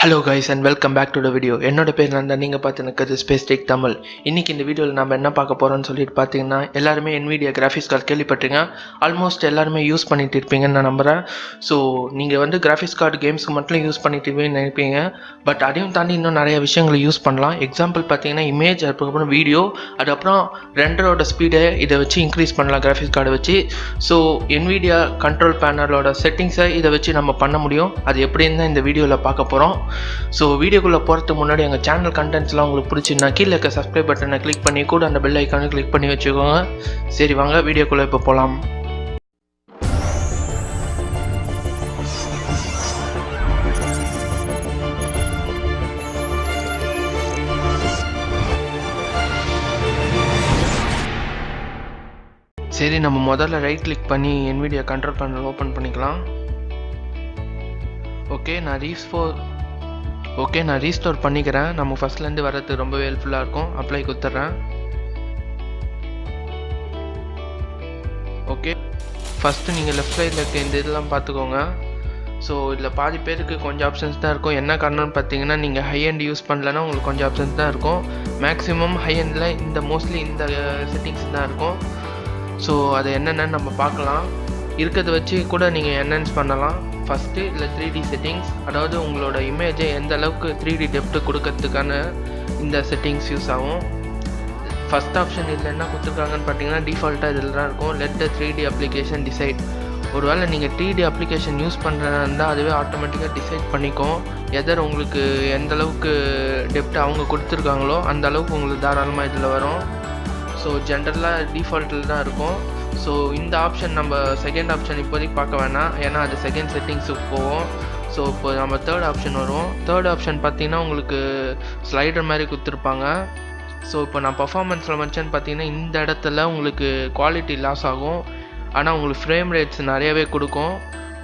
Hello guys and welcome back to the video. என்னோட பேர் நந்தா, நீங்க பார்த்துக்கிறது ஸ்பேஸ் டெக் தமிழ். இன்னைக்கு இந்த வீடியோவில் நம்ம என்ன பார்க்க போறோம்னு சொல்லிட்டு பார்த்தீங்கன்னா, எல்லாருமே Nvidia கிராஃபிக்ஸ் கார்டு கேள்விப்பட்டிருங்க. ஆல்மோஸ்ட் எல்லாருமே யூஸ் பண்ணிட்டு இருப்பீங்கன்னு நான் நம்புறேன். ஸோ நீங்கள் வந்து கிராஃபிக்ஸ் கார்டு கேம்ஸ்க்கு மட்டும் யூஸ் பண்ணிட்டு இருப்பீங்கன்னு நினைப்பீங்க. பட் அதையும் தாண்டி இன்னும் நிறைய விஷயங்களை யூஸ் பண்ணலாம். எக்ஸாம்பிள் பார்த்தீங்கன்னா இமேஜ், அதுக்கப்புறம் வீடியோ, அதுக்கப்புறம் ரெண்டரோட ஸ்பீடை இதை வச்சு இன்க்ரீஸ் பண்ணலாம் கிராஃபிக்ஸ் கார்டை வச்சு. ஸோ Nvidia கண்ட்ரோல் பேனலோட செட்டிங்ஸை இதை வச்சு நம்ம பண்ண முடியும். அது எப்படின்னு தான் இந்த வீடியோவில் பார்க்க போகிறோம். ஸோ வீடியோக்குள்ளே போகிறதுக்கு முன்னாடி எங்கள் சேனல் கண்டென்ட்ஸ்லாம் உங்களுக்கு பிடிச்சிருந்தா கீழே இருக்க சப்ஸ்கிரைப் பட்டனை கிளிக் பண்ணி கூட அந்த பெல் ஐக்கானை கிளிக் பண்ணி வச்சுக்கோங்க. சரி வாங்க வீடியோக்குள்ளே இப்போ போகலாம். சரி, நம்ம முதல்ல ரைட் கிளிக் பண்ணி Nvidia கண்ட்ரோல் பேனல் ஓப்பன் பண்ணிக்கலாம். நான் ரீஸ்டோர் பண்ணிக்கிறேன். நம்ம ஃபர்ஸ்ட்லேருந்து வர்றது ரொம்பவே ஹெல்ப்ஃபுல்லாக இருக்கும். அப்ளை கொடுத்துட்றேன். ஓகே, ஃபஸ்ட்டு நீங்கள் லெஃப்ட் சைடில் இருக்க இந்த இதெல்லாம் பார்த்துக்கோங்க. ஸோ இதில் பாதி பேருக்கு கொஞ்சம் ஆப்ஷன்ஸ் தான் இருக்கும். என்ன காரணம்னு பார்த்தீங்கன்னா, நீங்கள் ஹை எண்ட் யூஸ் பண்ணலன்னா உங்களுக்கு கொஞ்சம் ஆப்ஷன்ஸ் தான் இருக்கும். மேக்ஸிமம் ஹை எண்டில் மோஸ்ட்லி இந்த செட்டிங்ஸ் தான் இருக்கும். ஸோ அது என்னென்னு நம்ம பார்க்கலாம். இருக்கிறத வச்சு கூட நீங்கள் என்ஹான்ஸ் பண்ணலாம். ஃபஸ்ட்டு இல்லை 3D செட்டிங்ஸ், அதாவது உங்களோட இமேஜை எந்த அளவுக்கு 3D டெப்த்து கொடுக்கறதுக்கான இந்த செட்டிங்ஸ் யூஸ் ஆகும். ஃபஸ்ட் ஆப்ஷன் இதில் என்ன கொடுத்துருக்காங்கன்னு பார்த்தீங்கன்னா, டிஃபால்ட்டாக இதில் தான் இருக்கும். Let the 3D application decide. ஒருவேளை நீங்கள் 3D அப்ளிகேஷன் யூஸ் பண்ணுறதா இருந்தால் அதுவே ஆட்டோமேட்டிக்காக டிசைட் பண்ணிக்கும் எதர் உங்களுக்கு எந்த அளவுக்கு டெப்த் அவங்க கொடுத்துருக்காங்களோ அந்த அளவுக்கு உங்களுக்கு தாராளமாக இதில் வரும். ஸோ ஜென்ரலாக டிஃபால்ட்டில் தான் இருக்கும். ஸோ இந்த ஆப்ஷன் நம்ம செகண்ட் ஆப்ஷன் இப்போதைக்கு பார்க்க வேணாம், ஏன்னா அது செகண்ட் செட்டிங்ஸுக்கு போவோம். ஸோ இப்போ நம்ம தேர்ட் ஆப்ஷன் வரும். தேர்ட் ஆப்ஷன் பார்த்தீங்கன்னா உங்களுக்கு ஸ்லைடர் மாதிரி கொடுத்துருப்பாங்க. ஸோ இப்போ நான் பர்ஃபார்மன்ஸில் வச்சேன்னு பார்த்தீங்கன்னா இந்த இடத்துல உங்களுக்கு குவாலிட்டி லாஸ் ஆகும், ஆனால் உங்களுக்கு ஃப்ரேம் ரேட்ஸ் நிறையவே கொடுக்கும்.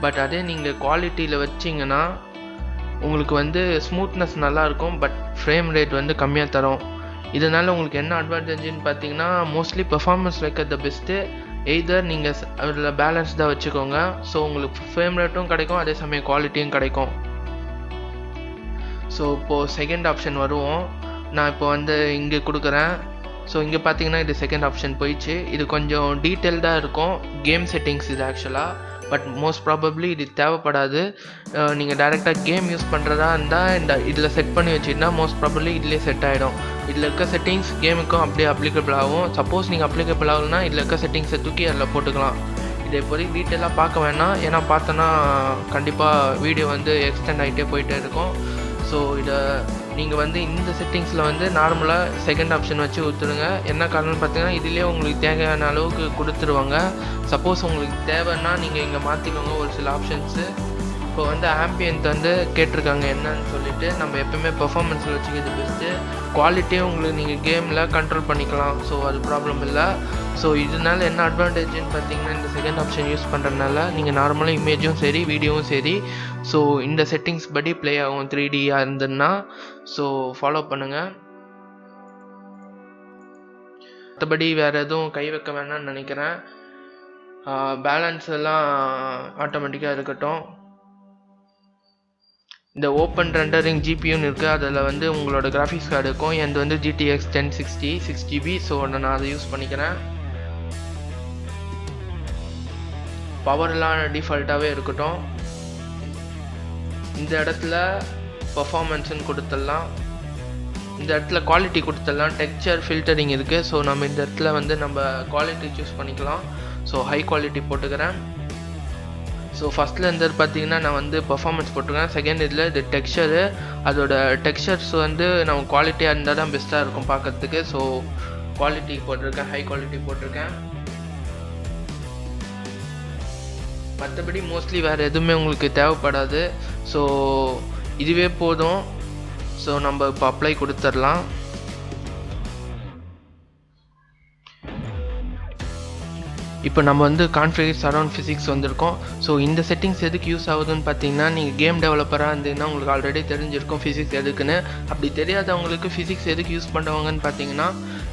பட் அதே நீங்கள் குவாலிட்டியில் வச்சிங்கன்னா உங்களுக்கு வந்து ஸ்மூத்னஸ் நல்லாயிருக்கும், பட் ஃப்ரேம் ரேட் வந்து கம்மியாக தரும். இதனால் உங்களுக்கு என்ன அட்வான்டேஜ்னு பார்த்தீங்கன்னா, மோஸ்ட்லி பெர்ஃபார்மன்ஸ் வைக்கிறது பெஸ்ட்டு. எய்தர் நீங்கள் அதில் பேலன்ஸ்டாக வச்சுக்கோங்க. ஸோ உங்களுக்கு ஃப்ரேம் ரேட்டும் கிடைக்கும், அதே சமயம் குவாலிட்டியும் கிடைக்கும். ஸோ இப்போது செகண்ட் ஆப்ஷன் வருவோம். நான் இப்போ வந்து இங்கே கொடுக்குறேன். ஸோ இங்கே பார்த்தீங்கன்னா இது செகண்ட் ஆப்ஷன் போயிடுச்சு. இது கொஞ்சம் டீட்டெயில்டாக இருக்கும் கேம் செட்டிங்ஸ் இது ஆக்சுவலாக. பட் மோஸ்ட் ப்ராபப்ளி இது தேவைப்படாது. நீங்கள் டைரெக்டாக கேம் யூஸ் பண்ணுறதா இருந்தால் இதில் செட் பண்ணி வச்சுருந்தா மோஸ்ட் ப்ராபப்ளி இதிலே செட் ஆகிடும். இதில் இருக்க செட்டிங்ஸ் கேமுக்கும் அப்படியே அப்ளிகபிள் ஆகும். சப்போஸ் நீங்கள் அப்ளிகபிள் ஆகலைன்னா இதில் இருக்க செட்டிங்ஸை தூக்கி அதில் போட்டுக்கலாம். இதை இப்போதைக்கு டீட்டெயிலாக பார்க்க வேணாம், ஏன்னா பார்த்தோன்னா கண்டிப்பாக வீடியோ வந்து எக்ஸ்டெண்ட் ஆகிட்டே போயிட்டே இருக்கும். ஸோ இதை நீங்கள் வந்து இந்த செட்டிங்ஸில் வந்து நார்மலாக செகண்ட் ஆப்ஷன் வச்சு ஊற்றுடுங்க. என்ன காரணம்னு பார்த்தீங்கன்னா இதிலே உங்களுக்கு தேவையான அளவுக்கு கொடுத்துருவாங்க. சப்போஸ் உங்களுக்கு தேவைன்னா நீங்கள் இங்கே மாற்றிக்கோங்க ஒரு சில ஆப்ஷன்ஸு. இப்போ வந்து ஆம்பியன்ட் வந்து கேட்டிருக்காங்க என்னன்னு சொல்லிட்டு, நம்ம எப்போயுமே பெர்ஃபார்மன்ஸில் வச்சுக்கிறது பெஸ்ட்டு. குவாலிட்டியும் உங்களுக்கு நீங்கள் கேமில் கண்ட்ரோல் பண்ணிக்கலாம். ஸோ அது ப்ராப்ளம் இல்லை. ஸோ இதனால என்ன அட்வான்டேஜ்னு பார்த்தீங்கன்னா, இந்த செகண்ட் ஆப்ஷன் யூஸ் பண்ணுறதுனால நீங்கள் நார்மலாக இமேஜும் சரி வீடியோவும் சரி ஸோ இந்த செட்டிங்ஸ் படி ப்ளே ஆகும் 3Dயாக இருந்ததுன்னா. ஸோ ஃபாலோ பண்ணுங்கள். மற்றபடி வேறு எதுவும் கை வைக்க வேணாம்னு நினைக்கிறேன். பேலன்ஸ் எல்லாம் ஆட்டோமேட்டிக்காக இருக்கட்டும். இந்த ஓப்பன் ரெண்டரிங் ஜிபியூன்னு இருக்குது, அதில் வந்து உங்களோட கிராஃபிக்ஸ் கார்டு இருக்கும். எனக்கு வந்து GTX 1060 6GB. ஸோ நான் அதை யூஸ் பண்ணிக்கிறேன். பவர்லாம் டிஃபால்ட்டாகவே இருக்கட்டும். இந்த இடத்துல பர்ஃபார்மன்ஸ்ன்னு கொடுத்துடலாம். இந்த இடத்துல குவாலிட்டி கொடுத்துடலாம். டெக்ஸ்சர் ஃபில்டரிங் இருக்குது. ஸோ நம்ம இந்த இடத்துல வந்து நம்ம குவாலிட்டி சூஸ் பண்ணிக்கலாம். ஸோ ஹை குவாலிட்டி போட்டுக்கிறேன். ஸோ ஃபஸ்ட்டில் இருந்து பார்த்தீங்கன்னா நான் வந்து பர்ஃபார்மன்ஸ் போட்டிருக்கேன். செகண்ட் இதில் இது டெக்ஸ்சரு, அதோட டெக்ஸ்சர்ஸ் வந்து நம்ம குவாலிட்டியாக இருந்தால் தான் பெஸ்ட்டாக இருக்கும் பார்க்குறதுக்கு. ஸோ குவாலிட்டி போட்டிருக்கேன், ஹை குவாலிட்டி போட்டிருக்கேன். மற்றபடி மோஸ்ட்லி வேறு எதுவுமே உங்களுக்கு தேவைப்படாது. ஸோ இதுவே போதும். ஸோ நம்ம இப்போ அப்ளை கொடுத்துடலாம். இப்போ நம்ம வந்து கான்ஃபிகர் சரௌண்ட் ஃபிசிக்ஸ் வந்திருக்கோம். ஸோ இந்த செட்டிங்ஸ் எதுக்கு யூஸ் ஆகுதுன்னு பார்த்தீங்கன்னா, நீங்கள் கேம் டெவலப்பராக இருந்தீங்கன்னா உங்களுக்கு ஆல்ரெடி தெரிஞ்சிருக்கும் ஃபிசிக்ஸ் எதுக்குன்னு. அப்படி தெரியாதவங்களுக்கு ஃபிசிக்ஸ் எதுக்கு யூஸ் பண்ணுவாங்கன்னு பார்த்தீங்கன்னா,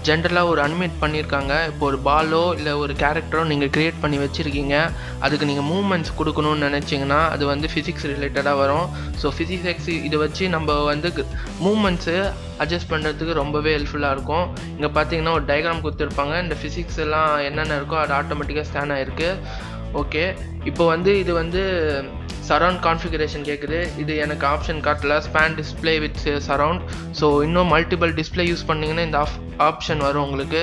ஜென்ரலாக ஒரு அனிமேட் பண்ணியிருக்காங்க. இப்போ ஒரு பாலோ இல்லை ஒரு கேரக்டரோ நீங்கள் க்ரியேட் பண்ணி வச்சுருக்கீங்க, அதுக்கு நீங்கள் மூமெண்ட்ஸ் கொடுக்கணும்னு நினச்சிங்கன்னா அது வந்து ஃபிசிக்ஸ் ரிலேட்டடாக வரும். ஸோ ஃபிசிக்ஸ் இதை வச்சு நம்ம வந்து மூமெண்ட்ஸு அட்ஜஸ்ட் பண்ணுறதுக்கு ரொம்பவே ஹெல்ப்ஃபுல்லாக இருக்கும். இங்கே பார்த்தீங்கன்னா ஒரு டயக்ராம் கொடுத்துருப்பாங்க, இந்த ஃபிசிக்ஸ் எல்லாம் என்னென்ன இருக்கோ அது ஆட்டோமேட்டிக்காக ஸ்கேன் ஆகிருக்கு. ஓகே, இப்போ வந்து இது வந்து சரவுண்ட் கான்ஃபிகரேஷன் கேட்குது. இது எனக்கு ஆப்ஷன் காட்டல, span display with surround. So இன்னும் மல்டிபிள் டிஸ்பிளே யூஸ் பண்ணிங்கன்னா இந்த ஆப்ஷன் வரும் உங்களுக்கு.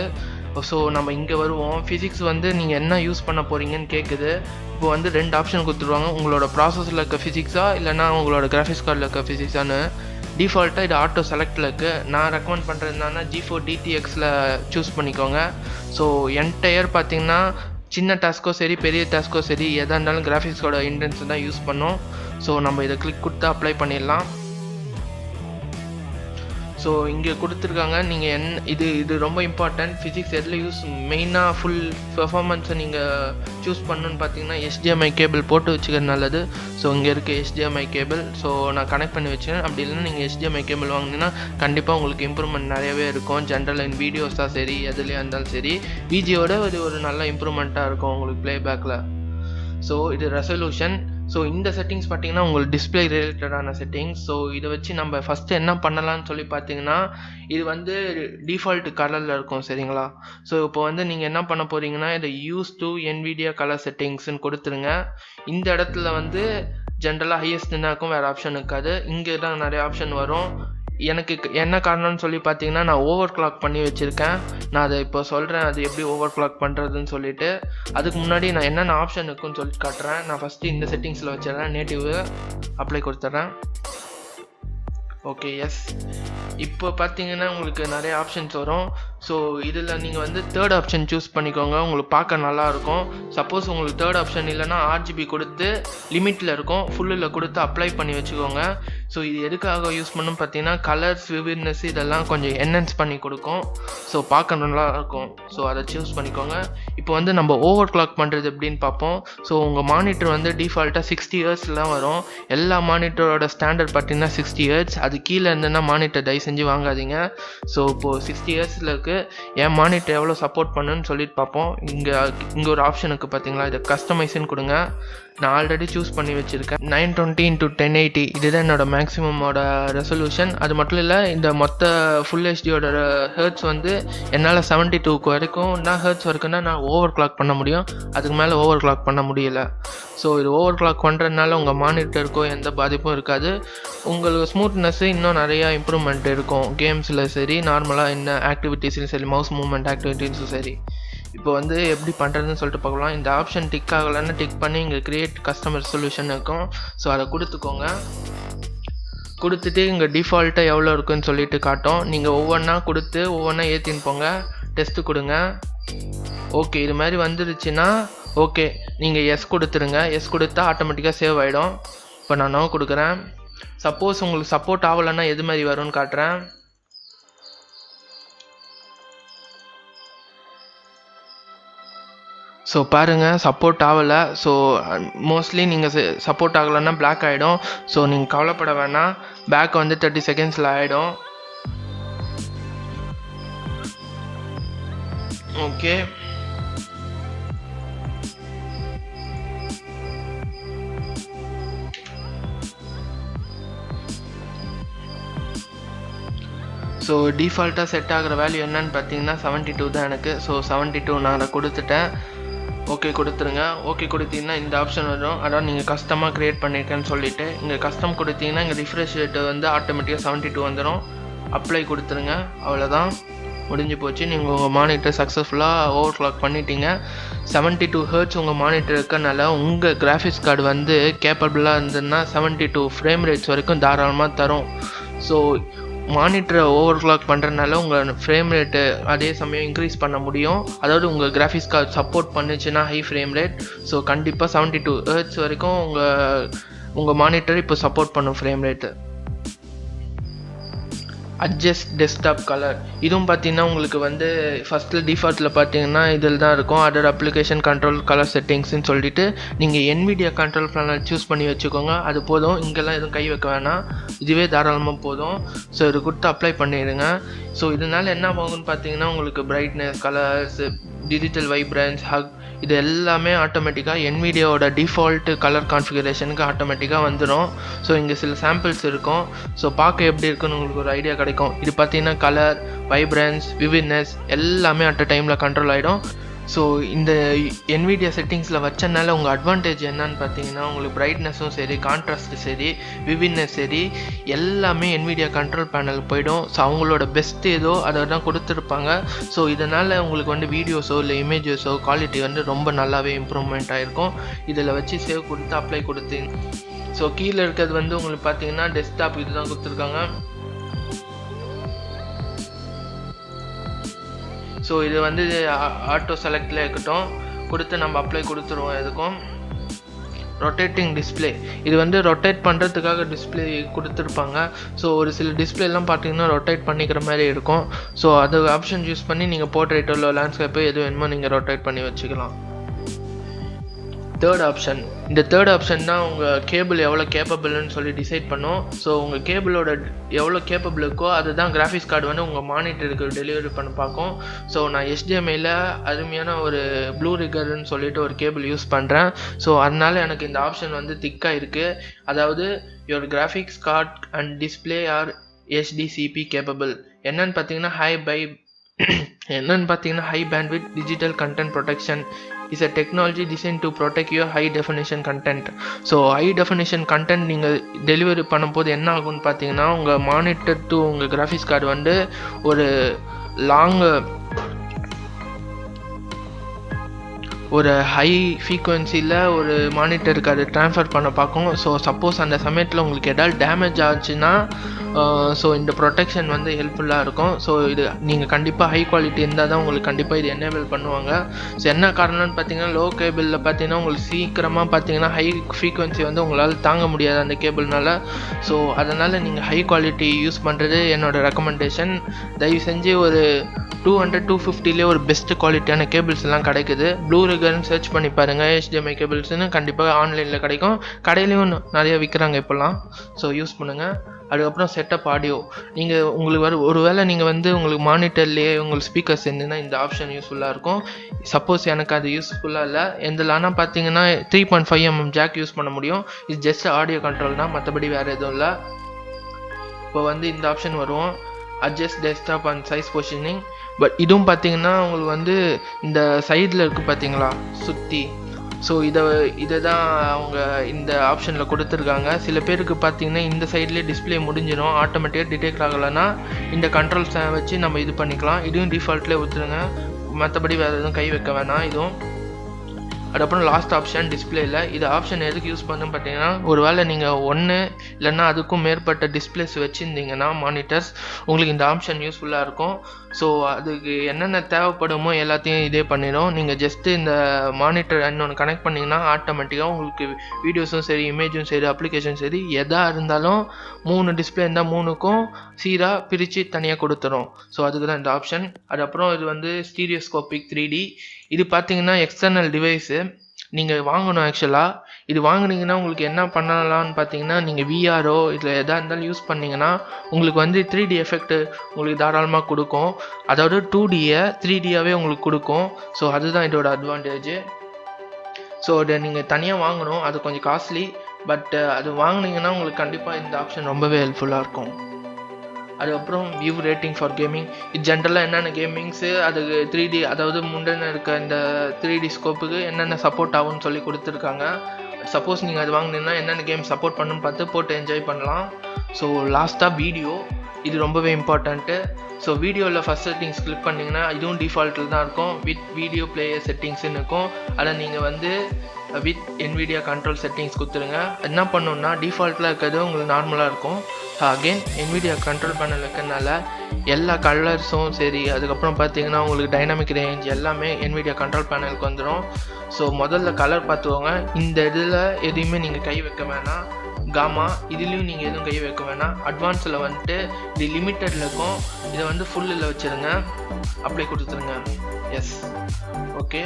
ஸோ நம்ம இங்கே வருவோம். ஃபிசிக்ஸ் வந்து நீங்கள் என்ன யூஸ் பண்ண போகிறீங்கன்னு கேட்குது. இப்போ வந்து 2 ஆப்ஷன் கொடுத்துருவாங்க, உங்களோட ப்ராசஸில் இருக்க ஃபிசிக்ஸா இல்லைனா உங்களோட கிராஃபிக்ஸ் கார்டில் இருக்க ஃபிசிக்ஸான்னு. டிஃபால்ட்டாக இது ஆட்டோ செலக்டில் இருக்குது. நான் ரெக்கமெண்ட் பண்ணுறது என்னன்னா G4 DTXல சூஸ் பண்ணிக்கோங்க. ஸோ என்டையர் பார்த்தீங்கன்னா சின்ன டாஸ்க்கோ சரி பெரிய டாஸ்க்கோ சரி எதாக இருந்தாலும் கிராஃபிக்ஸோட இன்டென்ஸ் தான் யூஸ் பண்ணோம். ஸோ நம்ம இதை கிளிக் கொடுத்து அப்ளை பண்ணிடலாம். ஸோ இங்கே கொடுத்துருக்காங்க நீங்கள் இது ரொம்ப இம்பார்ட்டன்ட். ஃபிசிக்ஸ் எதில் யூஸ் மெயினாக ஃபுல் பெர்ஃபார்மன்ஸை நீங்கள் சூஸ் பண்ணணுன்னு பார்த்தீங்கன்னா HDMI கேபிள் போட்டு வச்சுக்கிறது நல்லது. ஸோ இங்கே இருக்குது HDMI கேபிள். ஸோ நான் கனெக்ட் பண்ணி வச்சுக்கேன். அப்படி இல்லைன்னா நீங்கள் HDMI கேபிள் வாங்கினீங்கன்னா கண்டிப்பாக உங்களுக்கு இம்ப்ரூவ்மெண்ட் நிறையவே இருக்கும். ஜென்ரலாக இன் வீடியோஸ் தான் சரி எதுலேயா இருந்தாலும் சரி விஜியோட ஒரு நல்ல இம்ப்ரூவ்மெண்ட்டாக இருக்கும் உங்களுக்கு ப்ளேபேக்கில். ஸோ இது ரெசல்யூஷன். ஸோ இந்த செட்டிங்ஸ் பார்த்தீங்கன்னா உங்களுக்கு டிஸ்பிளே ரிலேட்டடான செட்டிங்ஸ். ஸோ இதை வச்சு நம்ம ஃபஸ்ட்டு என்ன பண்ணலான்னு சொல்லி பார்த்தீங்கன்னா இது வந்து டிஃபால்ட் கலரில் இருக்கும் சரிங்களா. ஸோ இப்போ வந்து நீங்கள் என்ன பண்ண போகிறீங்கன்னா இதை யூஸ் டு Nvidia கலர் செட்டிங்ஸ்ன்னு கொடுத்துருங்க. இந்த இடத்துல வந்து ஜென்ரலாக ஹையஸ்ட்னா இருக்கும், வேறு ஆப்ஷன் இருக்காது. இங்கே தான் நிறைய ஆப்ஷன் வரும். எனக்கு என்ன காரணம்னு சொல்லி பார்த்தீங்கன்னா நான் ஓவர் கிளாக் பண்ணி வச்சுருக்கேன். நான் அதை இப்போ சொல்கிறேன் அது எப்படி ஓவர் கிளாக் பண்ணுறதுன்னு சொல்லிட்டு. அதுக்கு முன்னாடி நான் என்னென்ன ஆப்ஷன் இருக்குன்னு சொல்லிட்டு காட்டுறேன். நான் ஃபஸ்ட்டு இந்த செட்டிங்ஸில் வச்சிடறேன், நேட்டிவ் அப்ளை கொடுத்துட்றேன். Okay, yes. இப்போ பார்த்தீங்கன்னா உங்களுக்கு நிறைய ஆப்ஷன்ஸ் வரும். ஸோ இதில் நீங்கள் வந்து தேர்ட் ஆப்ஷன் சூஸ் பண்ணிக்கோங்க, உங்களுக்கு பார்க்க நல்லாயிருக்கும். சப்போஸ் உங்களுக்கு தேர்ட் ஆப்ஷன் இல்லைன்னா RGB கொடுத்து லிமிட்டில் இருக்கும், ஃபுல்லில் கொடுத்து அப்ளை பண்ணி வச்சுக்கோங்க. ஸோ இது எதுக்காக யூஸ் பண்ணணும் பார்த்தீங்கன்னா கலர்ஸ் விவிட்னஸ் இதெல்லாம் கொஞ்சம் என்ஹான்ஸ் பண்ணி கொடுக்கும். ஸோ பார்க்க நல்லாயிருக்கும். ஸோ அதை சூஸ் பண்ணிக்கோங்க. இப்போ வந்து நம்ம ஓவர் கிளாக் பண்ணுறது எப்படின்னு பார்ப்போம். ஸோ உங்கள் மானிட்டர் வந்து டிஃபால்ட்டாக 60 ஹெர்ட்ஸ்லாம் வரும். எல்லா மானிட்டரோட ஸ்டாண்டர்ட் பார்த்தீங்கன்னா 60 ஹெர்ட்ஸ். அது கீழே இருந்ததுன்னா மானிட்டர் தயவு செஞ்சு வாங்காதீங்க. ஸோ இப்போது 60 ஹெர்ட்ஸில் இருக்குது. என் மானிட்டர் எவ்வளோ சப்போர்ட் பண்ணுன்னு சொல்லிட்டு பார்ப்போம். இங்கே ஒரு ஆப்ஷன் இருக்குது பார்த்தீங்களா, இதை கஸ்டமைஸ்ன்னு கொடுங்க. நான் ஆல்ரெடி சூஸ் பண்ணி வச்சுருக்கேன் 920x1080. இதுதான் என்னோட மேக்ஸிமமோட ரெசல்யூஷன். அது மட்டும் இல்லை, இந்த மொத்த ஃபுல் ஹெச்டியோட ஹெர்ட்ஸ் வந்து என்னால் 72 வரைக்கும் தான் ஹெர்ட்ஸ் வரைக்கும் தான் நான் ஓவர் கிளாக் பண்ண முடியும். அதுக்கு மேலே ஓவர் கிளாக் பண்ண முடியல. ஸோ இது ஓவர் கிளாக் பண்ணுறதுனால உங்கள் மானிட்டருக்கோ எந்த பாதிப்பும் இருக்காது. உங்களுக்கு ஸ்மூத்னஸ்ஸு இன்னும் நிறையா இம்ப்ரூவ்மெண்ட் இருக்கும். கேம்ஸில் சரி நார்மலாக என்ன ஆக்டிவிட்டீஸ்லையும் சரி மவுஸ் மூவ்மெண்ட் ஆக்டிவிட்டீஸும் சரி. இப்போ வந்து எப்படி பண்ணுறதுன்னு சொல்லிட்டு பார்க்கலாம். இந்த ஆப்ஷன் டிக் ஆகலைன்னு டிக் பண்ணி இங்கே கிரியேட் கஸ்டமர் சொல்யூஷன் இருக்கும். ஸோ அதை கொடுத்துக்கோங்க. கொடுத்துட்டு இங்கே டிஃபால்ட்டாக எவ்வளோ இருக்குன்னு சொல்லிட்டு காட்டும். நீங்கள் ஒவ்வொன்றா கொடுத்து ஒவ்வொன்றா ஏற்றின்னு போங்க, டெஸ்ட்டு கொடுங்க. ஓகே, இது மாதிரி வந்துருச்சுன்னா ஓகே நீங்கள் எஸ் கொடுத்துருங்க. எஸ் கொடுத்தா ஆட்டோமேட்டிக்காக சேவ் ஆகிடும். இப்போ நான் நோ கொடுக்குறேன். சப்போஸ் உங்களுக்கு சப்போர்ட் ஆகலைன்னா எது மாதிரி வரும்னு காட்டுறேன். ஸோ பாருங்கள் சப்போர்ட் ஆகலை. ஸோ மோஸ்ட்லி நீங்கள் சப்போர்ட் ஆகலைன்னா பிளாக் ஆகிடும். ஸோ நீங்கள் கவலைப்பட வேணாம், பேக் வந்து 30 செகண்ட்ஸில் ஆகிடும். ஓகே, ஸோ டிஃபால்ட்டாக செட் ஆகிற வேல்யூ என்னன்னு பார்த்தீங்கன்னா 72 தான் எனக்கு. ஸோ 72 நான் அதை கொடுத்துட்டேன். ஓகே கொடுத்துருங்க. ஓகே கொடுத்தீங்கன்னா இந்த ஆப்ஷன் வரும், அதாவது நீங்கள் கஸ்டமாக க்ரியேட் பண்ணியிருக்கேன்னு சொல்லிவிட்டு இங்கே கஸ்டம் கொடுத்தீங்கன்னா இங்கே ரிஃப்ரெஷ் ரேட்டு வந்து ஆட்டோமேட்டிக்காக 72 வந்துடும். அப்ளை கொடுத்துருங்க. அவ்வளோதான், முடிஞ்சு போச்சு. நீங்கள் உங்கள் மானிட்டர் சக்ஸஸ்ஃபுல்லாக ஓவர் கிளாக் பண்ணிட்டீங்க. 72 ஹெர்ட்ஸ் உங்கள் மானிட்டர் இருக்கனால உங்கள் கிராஃபிக்ஸ் கார்டு வந்து கேப்பபிளாக இருந்ததுன்னா 72 ஃப்ரேம் ரேட்ஸ் வரைக்கும் தாராளமாக தரும். ஸோ மானிட்டரை ஓவர் கிளாக் பண்ணுறதுனால உங்கள் ஃப்ரேம் ரேட்டு அதே சமயம் இன்க்ரீஸ் பண்ண முடியும். அதாவது உங்கள் கிராஃபிக்ஸ் கார்டு சப்போர்ட் பண்ணுச்சுன்னா ஹை ஃப்ரேம் ரேட். ஸோ கண்டிப்பாக 72 ஹெர்ட்ஸ் வரைக்கும் உங்கள் மானிட்டர் இப்போ சப்போர்ட் பண்ணும் frame rate. Adjust desktop colour. இதுவும் பார்த்தீங்கன்னா உங்களுக்கு வந்து ஃபஸ்ட்டில் டிஃபால்ட்டில் பார்த்தீங்கன்னா இதில் தான் இருக்கும். அதர் அப்ளிகேஷன் கண்ட்ரோல் கலர் செட்டிங்ஸ்ன்னு சொல்லிட்டு நீங்கள் NVIDIA கண்ட்ரோல் பேனல் சூஸ் பண்ணி வச்சுக்கோங்க. அது போதும், இங்கெல்லாம் எதுவும் கை வைக்க வேணாம், இதுவே தாராளமாக போதும். ஸோ இது கொடுத்து அப்ளை பண்ணிடுங்க. ஸோ இதனால் என்ன ஆகும்னு பார்த்தீங்கன்னா உங்களுக்கு brightness, colours, digital vibrance, hue இது எல்லாமே ஆட்டோமேட்டிக்காக NVIDIAவோட டிஃபால்ட் கலர் கான்ஃபிகரேஷனுக்கு ஆட்டோமேட்டிக்காக வந்துடும். ஸோ இங்கே சில சாம்பிள்ஸ் இருக்கும். ஸோ பார்க்க எப்படி இருக்குன்னு உங்களுக்கு ஒரு ஐடியா கிடைக்கும். இது பார்த்தீங்கன்னா கலர், வைப்ரன்ஸ், விவிட்னஸ் எல்லாமே அட் அ டைமில் கண்ட்ரோல் ஆகிடும். ஸோ இந்த NVIDIA செட்டிங்ஸில் வச்சனால உங்கள் அட்வான்டேஜ் என்னன்னு பார்த்தீங்கன்னா உங்களுக்கு பிரைட்னஸும் சரி, கான்ட்ராஸ்ட்டு சரி, விவிட்னஸ் சரி எல்லாமே NVIDIA கண்ட்ரோல் பேனலுக்கு போயிடும். ஸோ அவங்களோட பெஸ்ட் ஏதோ அதை தான் கொடுத்துருப்பாங்க. ஸோ இதனால் உங்களுக்கு வந்து வீடியோஸோ இல்லை இமேஜஸோ குவாலிட்டி வந்து ரொம்ப நல்லாவே இம்ப்ரூவ்மெண்ட் ஆகிருக்கும். இதில் வச்சு சேவ் கொடுத்து அப்ளை கொடுத்து. ஸோ கீழே இருக்கிறது வந்து உங்களுக்கு பார்த்தீங்கன்னா டெஸ்க்டாப் இதுதான் கொடுத்துருக்காங்க. ஸோ இது வந்து ஆட்டோ செலக்டில் இருக்கட்டும், கொடுத்து நம்ம அப்ளை கொடுத்துருவோம். எதுக்கும் ரொட்டேட்டிங் டிஸ்பிளே, இது வந்து ரொட்டேட் பண்ணுறதுக்காக டிஸ்பிளே கொடுத்துருப்பாங்க. ஸோ ஒரு சில டிஸ்பிளேலாம் பார்த்தீங்கன்னா ரொட்டேட் பண்ணிக்கிற மாதிரி இருக்கும். ஸோ அது ஆப்ஷன் யூஸ் பண்ணி நீங்கள் போர்ட்ரேட்டோ இல்லை லேண்ட்ஸ்கேப்போ எது வேணுமோ நீங்கள் ரொட்டேட் பண்ணி வச்சுக்கலாம். தேர்ட் ஆப்ஷன், இந்த தேர்ட் ஆப்ஷன் தான் உங்கள் கேபிள் எவ்வளோ கேப்பபிள்னு சொல்லி டிசைட் பண்ணும். ஸோ உங்கள் கேபிளோட எவ்வளோ கேப்பபிள் இருக்கோ அதுதான் கிராஃபிக்ஸ் கார்டு வந்து உங்கள் மானிட்டருக்கு டெலிவரி பண்ண பார்க்கும். ஸோ நான் HDMIயில் அருமையான ஒரு ப்ளூ ரிகர்னு சொல்லிட்டு ஒரு கேபிள் யூஸ் பண்ணுறேன். ஸோ அதனால எனக்கு இந்த ஆப்ஷன் வந்து திக்காக இருக்குது. அதாவது your graphics card and display are HDCP capable. என்னன்னு பார்த்தீங்கன்னா high bandwidth digital content protection is a technology designed to protect your high definition content. So high definition content நீங்கள் டெலிவரி பண்ணும்போது என்ன ஆகும்னு பார்த்தீங்கன்னா உங்கள் மானிட்டர் டு உங்கள் கிராஃபிக்ஸ் கார்டு வந்து ஒரு ஹை ஃப்ரீக்குவென்சியில் ஒரு மானிட்டருக்கு அது ட்ரான்ஸ்ஃபர் பண்ண பார்க்கும். ஸோ சப்போஸ் அந்த சமயத்தில் உங்களுக்கு ஏதாவது டேமேஜ் ஆச்சுன்னா ஸோ இந்த ப்ரொடெக்ஷன் வந்து ஹெல்ப்ஃபுல்லாக இருக்கும். ஸோ இது நீங்கள் கண்டிப்பாக ஹை குவாலிட்டி இருந்தால் தான் உங்களுக்கு கண்டிப்பாக இது எனேபிள் பண்ணுவாங்க. ஸோ என்ன காரணம்னு பார்த்தீங்கன்னா லோ கேபிளில் பார்த்தீங்கன்னா உங்களுக்கு சீக்கிரமாக பார்த்தீங்கன்னா ஹை ஃப்ரீக்குவென்சி வந்து உங்களால் தாங்க முடியாது அந்த கேபிள்னால. ஸோ அதனால் நீங்கள் ஹை குவாலிட்டி யூஸ் பண்ணுறது என்னோடய ரெக்கமெண்டேஷன். தயவு செஞ்சு ஒரு 200-250 ஒரு பெஸ்ட் குவாலிட்டியான கேபிள்ஸ் எல்லாம் கிடைக்குது. ப்ளூ ரிகர்னு சர்ச் பண்ணி பாருங்கள், HDMI கேபிள்ஸ்னு கண்டிப்பாக ஆன்லைனில் கிடைக்கும். கடையிலையும் நிறைய விற்கிறாங்க இப்போல்லாம். ஸோ யூஸ் பண்ணுங்கள். அதுக்கப்புறம் செட்டப் ஆடியோ, நீங்கள் உங்களுக்கு ஒருவேளை நீங்கள் வந்து உங்களுக்கு மானிட்டர்லேயே உங்களுக்கு ஸ்பீக்கர்ஸ் இருந்துன்னா இந்த ஆப்ஷன் யூஸ்ஃபுல்லாக இருக்கும். சப்போஸ் எனக்கு அது யூஸ்ஃபுல்லாக இல்லை எந்தலானா பார்த்தீங்கன்னா 3.5mm ஜாக் யூஸ் பண்ண முடியும். இது ஜஸ்ட் ஆடியோ கண்ட்ரோல் தான், மற்றபடி வேறு எதுவும் இல்லை. இப்போ வந்து இந்த ஆப்ஷன் வருவோம், adjust desktop and size positioning. But இதுவும் பார்த்தீங்கன்னா உங்களுக்கு வந்து இந்த சைடில் இருக்குது பார்த்தீங்களா சுற்றி. ஸோ இதை தான் அவங்க இந்த ஆப்ஷனில் கொடுத்துருக்காங்க. சில பேருக்கு பார்த்தீங்கன்னா இந்த சைட்லேயே டிஸ்பிளே முடிஞ்சிடும், ஆட்டோமேட்டிக்காக டிடெக்ட் ஆகலைன்னா இந்த கண்ட்ரோல்ஸை வச்சு நம்ம இது பண்ணிக்கலாம். இதுவும் டிஃபால்ட்லேயே ஊற்றுருங்க, மற்றபடி வேறு எதுவும் கை வைக்க வேணாம். இதுவும் அதுக்கப்புறம் லாஸ்ட் ஆப்ஷன் டிஸ்பிளேயில். இது ஆப்ஷன் எதுக்கு யூஸ் பண்ணுன்னு பார்த்தீங்கன்னா ஒருவேளை நீங்கள் ஒன்று இல்லைன்னா அதுக்கும் மேற்பட்ட டிஸ்பிளேஸ் வச்சுருந்தீங்கன்னா மானிட்டர்ஸ் உங்களுக்கு இந்த ஆப்ஷன் யூஸ்ஃபுல்லாக இருக்கும். ஸோ அதுக்கு என்னென்ன தேவைப்படுமோ எல்லாத்தையும் இதே பண்ணிடும். நீங்கள் ஜஸ்ட்டு இந்த மானிட்டர் இன்னொன்று கனெக்ட் பண்ணிங்கன்னா ஆட்டோமேட்டிக்காக உங்களுக்கு வீடியோஸும் சரி, இமேஜும் சரி, அப்ளிகேஷன் சரி எதாக இருந்தாலும் 3 டிஸ்பிளே இருந்தால் 3க்கும் சீராக பிரித்து தனியாக கொடுத்துரும். ஸோ அதுக்கு தான் இந்த ஆப்ஷன். அதுக்கப்புறம் இது வந்து ஸ்டீரியோஸ்கோபிக் 3D. இது பார்த்தீங்கன்னா எக்ஸ்டர்னல் டிவைஸு நீங்கள் வாங்கணும். ஆக்சுவலாக இது வாங்கினீங்கன்னா உங்களுக்கு என்ன பண்ணலான்னு பார்த்தீங்கன்னா நீங்கள் விஆரோ இதில் எதாக இருந்தாலும் யூஸ் பண்ணிங்கன்னா உங்களுக்கு வந்து 3D எஃபெக்ட் உங்களுக்கு தாராளமாக கொடுக்கும். அதாவது 2Dயை 3Dயாகவே உங்களுக்கு கொடுக்கும். ஸோ அதுதான் இதோட அட்வான்டேஜ். ஸோ அதை நீங்கள் தனியாக வாங்கணும், அது கொஞ்சம் காஸ்ட்லி. பட் அது வாங்கினீங்கன்னா உங்களுக்கு கண்டிப்பாக இந்த ஆப்ஷன் ரொம்பவே ஹெல்ப்ஃபுல்லாக இருக்கும். அதுக்கப்புறம் வியூ ரேட்டிங் ஃபார் கேமிங். இது ஜென்ரலாக என்னென்ன கேமிங்ஸு அதுக்கு 3D அதாவது முன்னே இருக்க இந்த 3D ஸ்கோப்புக்கு என்னென்ன சப்போர்ட் ஆகும்னு சொல்லி கொடுத்துருக்காங்க. சப்போஸ் நீங்கள் அது வாங்கினீங்கன்னா என்னென்ன கேம் சப்போர்ட் பண்ணுன்னு பார்த்து போட்டு என்ஜாய் பண்ணலாம். ஸோ லாஸ்ட்டாக வீடியோ, இது ரொம்பவே இம்பார்ட்டண்ட்டு. ஸோ வீடியோவில் ஃபஸ்ட் செட்டிங்ஸ் கிளிக் பண்ணிங்கன்னா இதுவும் டிஃபால்ட்டில் தான் இருக்கும். வித் வீடியோ பிளேயர் செட்டிங்ஸ்ன்னு இருக்கும். அதில் நீங்கள் வந்து வித் NVIDIA கண்ட்ரோல் செட்டிங்ஸ் கொடுத்துருங்க. என்ன பண்ணணுன்னா டிஃபால்ட்டில் இருக்கிறது உங்களுக்கு நார்மலாக இருக்கும். அகெயின் NVIDIA கண்ட்ரோல் பேனல் இருக்கிறதுனால எல்லா கலர்ஸும் சரி, அதுக்கப்புறம் பார்த்தீங்கன்னா உங்களுக்கு டைனாமிக் ரேஞ்ச் எல்லாமே NVIDIA கண்ட்ரோல் பேனலுக்கு வந்துடும். ஸோ முதல்ல கலர் பார்த்துக்கோங்க. இந்த இதில் எதையுமே நீங்கள் கை வைக்க வேணாம். காமா இதுலேயும் நீங்கள் எதுவும் கை வைக்க வேணாம். அட்வான்ஸில் வந்துட்டு இது லிமிட்டடில் இருக்கும், இதை வந்து ஃபுல்லில் வச்சுருங்க, அப்ளை கொடுத்துருங்க. Yes, okay.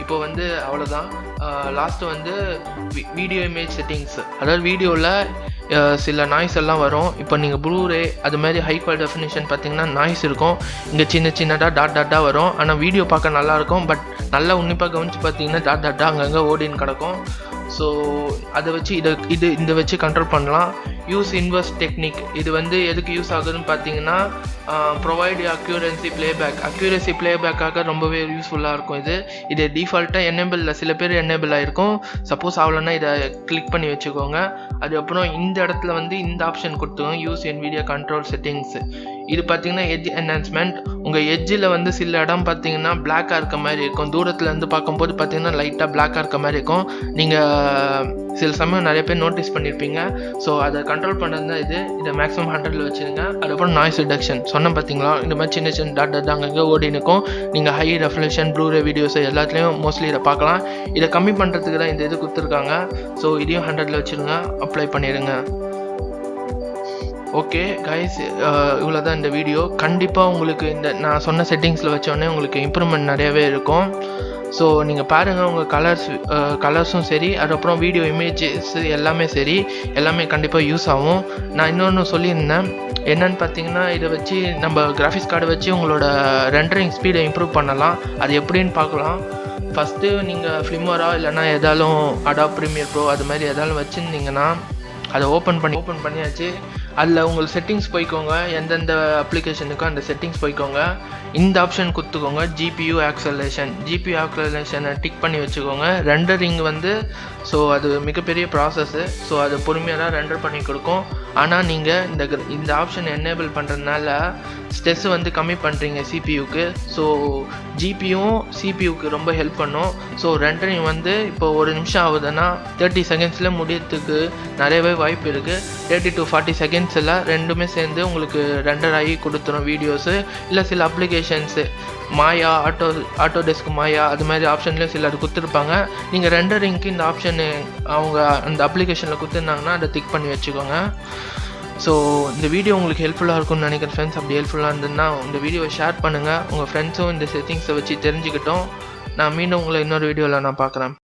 இப்போ வந்து அவ்வளோதான். லாஸ்ட்டு வந்து வீடியோ இமேஜ் செட்டிங்ஸ், அதாவது வீடியோவில் சில நாய்ஸ் எல்லாம் வரும். இப்போ நீங்கள் ப்ளூரே அது மாதிரி ஹை குவாலிட்டி டெஃபினிஷன் பார்த்தீங்கன்னா நாய்ஸ் இருக்கும், இங்கே சின்ன சின்னதாக டாட்டாக வரும். ஆனால் வீடியோ பார்க்க நல்லாயிருக்கும், பட் நல்லா உன்னிப்பாக கவனித்து பார்த்தீங்கன்னா டாட்டாக அங்கங்கே ஓடின்னு கிடக்கும். ஸோ அதை வச்சு இதை வச்சு கண்ட்ரோல் பண்ணலாம். யூஸ் இன்வெர்ஸ் டெக்னிக், இது வந்து எதுக்கு யூஸ் ஆகுதுன்னு பார்த்தீங்கன்னா ப்ரொவைட் அக்யூரசி பிளேபேக்காக ரொம்பவே யூஸ்ஃபுல்லாக இருக்கும். இது டிஃபால்ட்டாக எனேபிளில் சில பேர் எனேபிள் ஆகிருக்கும். சப்போஸ் ஆகலைன்னா இதை கிளிக் பண்ணி வச்சுக்கோங்க. அதுக்கப்புறம் இந்த இடத்துல வந்து இந்த ஆப்ஷன் கொடுத்துக்கோங்க, யூஸ் Nvidia கண்ட்ரோல் செட்டிங்ஸ். இது பார்த்தீங்கன்னா எட்ஜ் என்ஹான்ஸ்மெண்ட். உங்கள் எட்ஜில் வந்து சில இடம் பார்த்தீங்கன்னா பிளாக்காக இருக்க மாதிரி இருக்கும், தூரத்தில் இருந்து பார்க்கும்போது பார்த்தீங்கன்னா லைட்டாக பிளாக்காக இருக்க மாதிரி இருக்கும். நீங்கள் சில சமயம் நிறைய பேர் நோட்டீஸ் பண்ணியிருப்பீங்க. ஸோ அதை கண்ட்ரோல் பண்ணுறது தான் இதை மேக்ஸிமம் 100ல் வச்சுருங்க. அதுக்கப்புறம் நாய்ஸ் ரிடக்ஷன் சொன்னேன் பார்த்தீங்களா, இந்த மாதிரி சின்ன சின்ன டாட் அங்கங்கே ஓடி நிற்கும். நீங்கள் ஹை ரெஃப்ளெக்ஷன் ப்ளூரே வீடியோஸ் எல்லாத்துலேயும் மோஸ்ட்லி இதை பார்க்கலாம். இதை கம்மி பண்ணுறதுக்கு தான் இந்த இது கொடுத்துருக்காங்க. ஸோ இதையும் 100ல் வச்சுருங்க, அப்ளை பண்ணிடுங்க. ஓகே கைஸ், இவ்வளோ தான் இந்த வீடியோ. கண்டிப்பாக உங்களுக்கு இந்த நான் சொன்ன செட்டிங்ஸில் வச்சோடனே உங்களுக்கு இம்ப்ரூவ்மெண்ட் நிறையவே இருக்கும். ஸோ நீங்கள் பாருங்கள், உங்கள் கலர்ஸும் சரி, அதுக்கப்புறம் வீடியோ இமேஜஸ் எல்லாமே சரி, எல்லாமே கண்டிப்பாக யூஸ் ஆகும். நான் இன்னொன்று சொல்லியிருந்தேன், என்னென்னு பார்த்தீங்கன்னா இதை வச்சு நம்ம கிராஃபிக்ஸ் கார்டை வச்சு உங்களோட ரெண்டரிங் ஸ்பீடை இம்ப்ரூவ் பண்ணலாம். அது எப்படின்னு பார்க்கலாம். ஃபஸ்ட்டு நீங்கள் ஃபிலிமரா இல்லைனா எதாலும் அடாப் ப்ரீமியர் ப்ரோ அது மாதிரி எதாலும் வச்சுருந்தீங்கன்னா அதை ஓப்பன் பண்ணியாச்சு. அதில் உங்கள் செட்டிங்ஸ் போய்க்கோங்க, எந்தெந்த அப்ளிகேஷனுக்கும் அந்த செட்டிங்ஸ் போய்க்கோங்க. இந்த ஆப்ஷன் கொடுத்துக்கோங்க, ஜிபியூ ஆக்சலரேஷனை டிக் பண்ணி வச்சுக்கோங்க. ரெண்டரிங் வந்து ஸோ அது மிகப்பெரிய ப்ராசஸ்ஸு. ஸோ அது பொறுமையாக தான் ரெண்டர் பண்ணி கொடுக்கும். ஆனால் நீங்கள் இந்த ஆப்ஷன் எனேபிள் பண்ணுறதுனால ஸ்ட்ரெஸ் வந்து கம்மி பண்ணுறீங்க சிபியூக்கு. ஸோ ஜிபியும் சிபியூக்கு ரொம்ப ஹெல்ப் பண்ணும். ஸோ ரெண்டரிங் வந்து இப்போ 1 நிமிஷம் ஆகுதுன்னா 30 செகண்ட்ஸில் முடியறதுக்கு நிறையவே வாய்ப்பு இருக்குது. 30 to 40 செகண்ட்ஸில் ரெண்டுமே சேர்ந்து உங்களுக்கு ரெண்டர் ஆகி கொடுத்துரும் வீடியோஸு. இல்லை சில அப்ளிகேஷன்ஸு மாயா, ஆட்டோடெஸ்க் மாயா அது மாதிரி ஆப்ஷன்லேயும் சிலர் கொடுத்துருப்பாங்க. நீங்கள் ரெண்டரிங்க்கு இந்த ஆப்ஷனு அவங்க அந்த அப்ளிகேஷனில் கொடுத்துருந்தாங்கன்னா அதை டிக் பண்ணி வச்சுக்கோங்க. ஸோ இந்த வீடியோ உங்களுக்கு ஹெல்ப்ஃபுல்லாக இருக்கும்னு நினைக்கிறேன் ஃப்ரெண்ட்ஸ். அப்படி ஹெல்ப்ஃபுல்லாக இருந்ததுன்னா இந்த வீடியோவை ஷேர் பண்ணுங்கள், உங்கள் ஃப்ரெண்ட்ஸும் இந்த செட்டிங்ஸை வச்சு தெரிஞ்சுக்கிட்டோம். நான் மீண்டும் உங்களை இன்னொரு வீடியோவில் நான் பார்க்குறேன்.